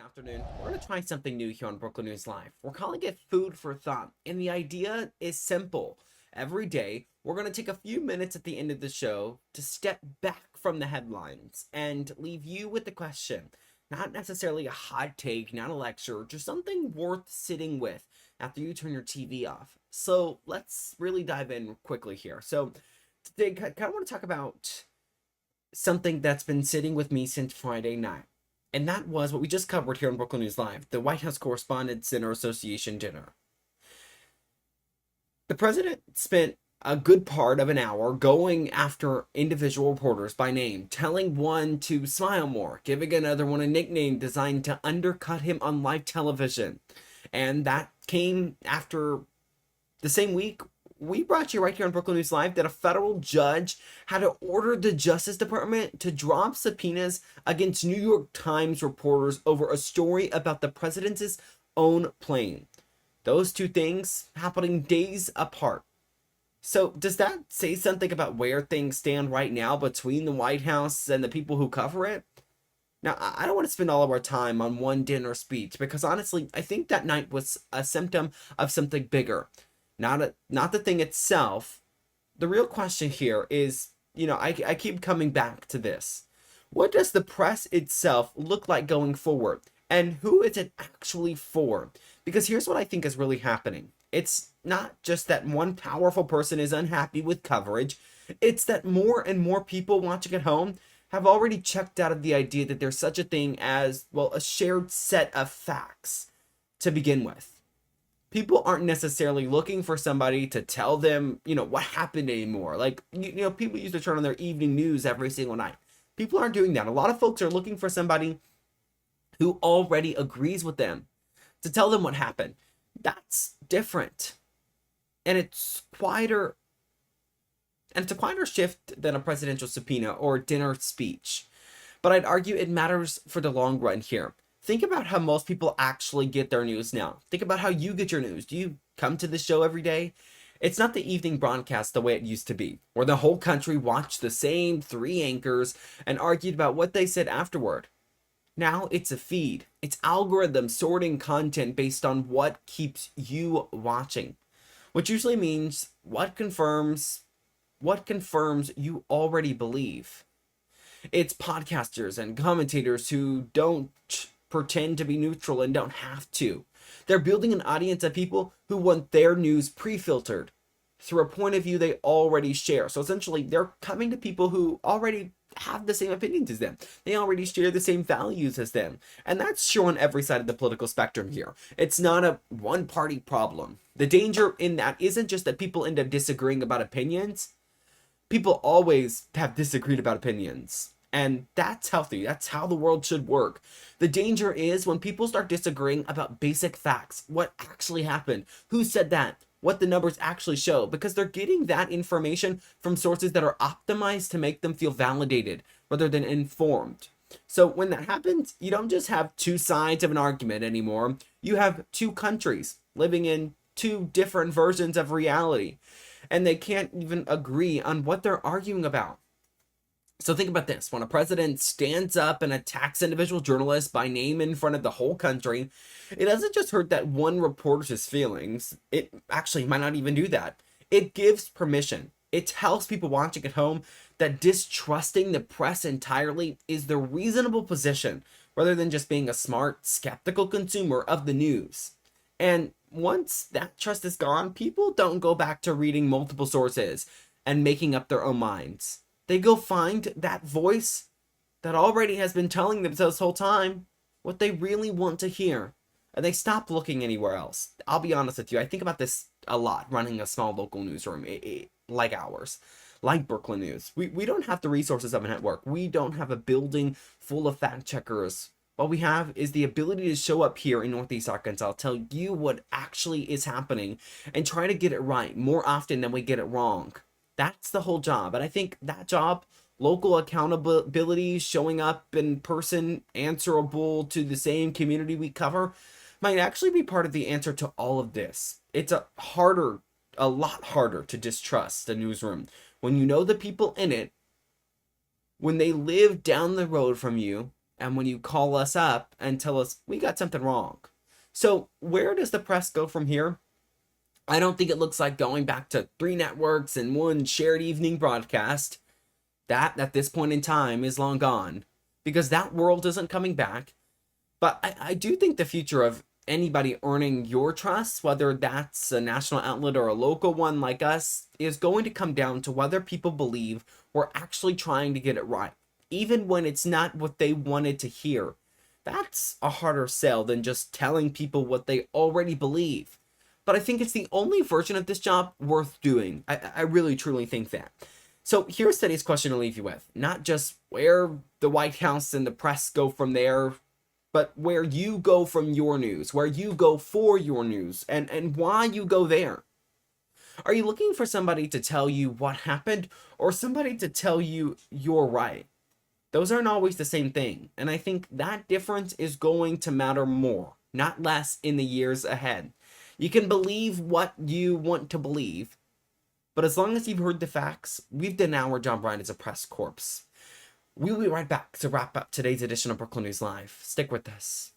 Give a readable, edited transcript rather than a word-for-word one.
afternoon, we're going to try something new here on Brooklyn News Live. We're calling it Food for Thought, and the idea is simple. Every day, we're going to take a few minutes at the end of the show to step back from the headlines and leave you with the question. Not necessarily a hot take, not a lecture, just something worth sitting with after you turn your TV off. So let's really dive in quickly here. So today, I kind of want to talk about something that's been sitting with me since Friday night. And that was what we just covered here on Brooklyn News Live, the White House Correspondents' Dinner Association dinner. The president spent a good part of an hour going after individual reporters by name, telling one to smile more, giving another one a nickname designed to undercut him on live television. And that came after the same week we brought you right here on Brooklyn News Live that a federal judge had to order the Justice Department to drop subpoenas against New York Times reporters over a story about the president's own plane. Those two things happening days apart. So does that say something about where things stand right now between the White House and the people who cover it? Now, I don't want to spend all of our time on one dinner speech because honestly, I think that night was a symptom of something bigger. Not the thing itself. The real question here is, I keep coming back to this. What does the press itself look like going forward? And who is it actually for? Because here's what I think is really happening. It's not just that one powerful person is unhappy with coverage. It's that more and more people watching at home have already checked out of the idea that there's such a thing as, well, a shared set of facts to begin with. People aren't necessarily looking for somebody to tell them, what happened anymore. Like, people used to turn on their evening news every single night. People aren't doing that. A lot of folks are looking for somebody who already agrees with them to tell them what happened. That's different. And it's quieter. And it's a quieter shift than a presidential subpoena or dinner speech. But I'd argue it matters for the long run here. Think about how most people actually get their news now. Think about how you get your news. Do you come to the show every day? It's not the evening broadcast the way it used to be, where the whole country watched the same three anchors and argued about what they said afterward. Now it's a feed. It's algorithms sorting content based on what keeps you watching, which usually means what confirms you already believe. It's podcasters and commentators who don't pretend to be neutral and don't have to. They're building an audience of people who want their news pre-filtered through a point of view they already share. So essentially, they're coming to people who already have the same opinions as them. They already share the same values as them. And that's sure on every side of the political spectrum here. It's not a one-party problem. The danger in that isn't just that people end up disagreeing about opinions. People always have disagreed about opinions. And that's healthy. That's how the world should work. The danger is when people start disagreeing about basic facts, what actually happened, who said that, what the numbers actually show, because they're getting that information from sources that are optimized to make them feel validated rather than informed. So when that happens, you don't just have two sides of an argument anymore. You have two countries living in two different versions of reality, and they can't even agree on what they're arguing about. So think about this. When a president stands up and attacks individual journalists by name in front of the whole country, it doesn't just hurt that one reporter's feelings. It actually might not even do that. It gives permission. It tells people watching at home that distrusting the press entirely is the reasonable position rather than just being a smart, skeptical consumer of the news. And once that trust is gone, people don't go back to reading multiple sources and making up their own minds. They go find that voice that already has been telling them this whole time what they really want to hear. And they stop looking anywhere else. I'll be honest with you. I think about this a lot running a small local newsroom like ours, like Brooklyn News. We don't have the resources of a network. We don't have a building full of fact checkers. What we have is the ability to show up here in Northeast Arkansas, tell you what actually is happening, and try to get it right more often than we get it wrong. That's the whole job. And I think that job, local accountability, showing up in person, answerable to the same community we cover, might actually be part of the answer to all of this. It's a lot harder to distrust a newsroom when you know the people in it, when they live down the road from you, and when you call us up and tell us we got something wrong. So where does the press go from here? I don't think it looks like going back to 3 networks and 1 shared evening broadcast. That, at this point in time, is long gone, because that world isn't coming back. But I do think the future of anybody earning your trust, whether that's a national outlet or a local one like us, is going to come down to whether people believe we're actually trying to get it right, even when it's not what they wanted to hear. That's a harder sell than just telling people what they already believe. But I think it's the only version of this job worth doing. I really, truly think that. So here's today's question to leave you with. Not just where the White House and the press go from there, but where you go from your news, where you go for your news, and why you go there. Are you looking for somebody to tell you what happened, or somebody to tell you you're right? Those aren't always the same thing, and I think that difference is going to matter more, not less, in the years ahead. You can believe what you want to believe, but as long as you've heard the facts, we've done our job right as a press corps. We'll be right back to wrap up today's edition of Brooklyn News Live. Stick with us.